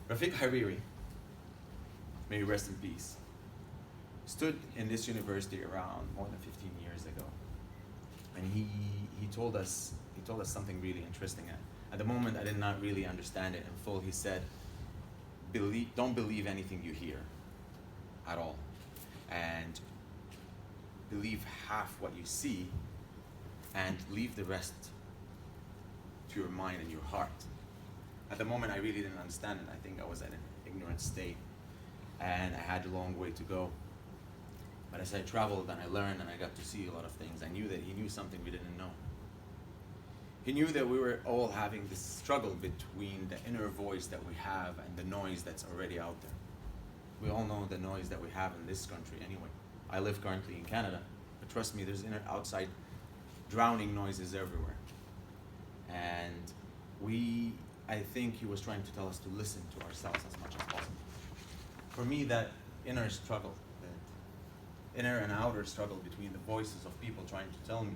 Rafik Hariri, may he rest in peace, stood in this university around more than 15 years ago. And he told us something really interesting. At the moment, I did not really understand it in full. He said, don't believe anything you hear at all. And believe half what you see and leave the rest to your mind and your heart. At the moment, I really didn't understand it. I think I was in an ignorant state and I had a long way to go. But as I traveled and I learned and I got to see a lot of things, I knew that he knew something we didn't know. He knew that we were all having this struggle between the inner voice that we have and the noise that's already out there. We all know the noise that we have in this country anyway. I live currently in Canada, but trust me, there's outside drowning noises everywhere. And I think he was trying to tell us to listen to ourselves as much as possible. For me, that inner struggle, the inner and outer struggle between the voices of people trying to tell me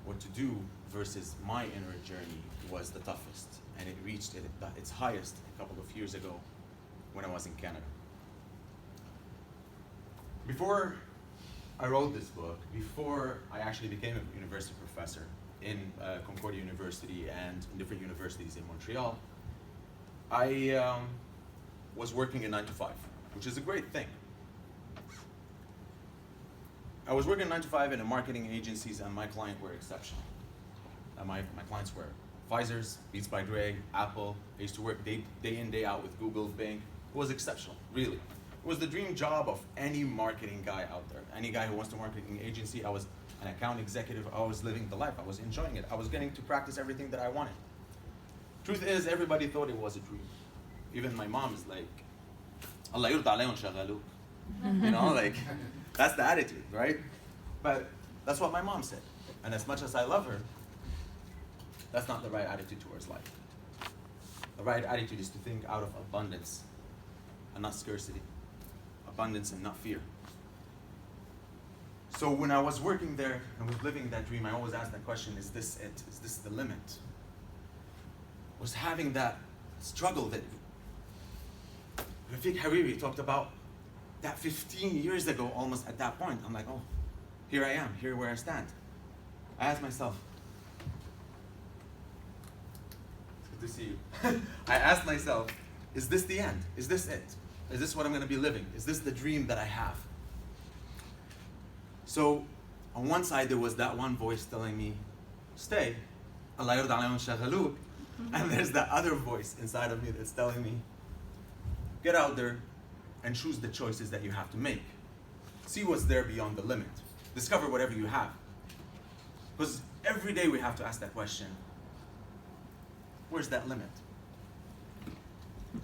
what to do versus my inner journey was the toughest. And it reached its highest a couple of years ago when I was in Canada. Before I wrote this book, before I actually became a university professor in Concordia University and in different universities in Montreal, I was working a 9 to 5, which is a great thing. I was working 9 to 5 in a marketing agencies, and my clients were exceptional. My clients were Pfizer's, Beats by Dre, Apple. I used to work day in, day out with Google, Bing. It was exceptional, really. It was the dream job of any marketing guy out there. Any guy who wants to marketing agency. I was an account executive. I was living the life. I was enjoying it. I was getting to practice everything that I wanted. Truth is, everybody thought it was a dream. Even my mom is like, Allah yurda alayhum shaghaluk. You know, like, that's the attitude, right? But that's what my mom said. And as much as I love her, that's not the right attitude towards life. The right attitude is to think out of abundance and not scarcity. Abundance and not fear. So when I was working there and was living that dream, I always asked that question, is this it? Is this the limit? Was having that struggle that Rafik Hariri talked about that 15 years ago, almost at that point. I'm like, oh, here I am, here where I stand. I asked myself, it's good to see you. I asked myself, is this the end? Is this it? Is this what I'm going to be living? Is this the dream that I have? So on one side, there was that one voice telling me, stay. Allah yurda alayhum shaghaluk. And there's that other voice inside of me that's telling me, get out there and choose the choices that you have to make. See what's there beyond the limit. Discover whatever you have. Because every day we have to ask that question, where's that limit?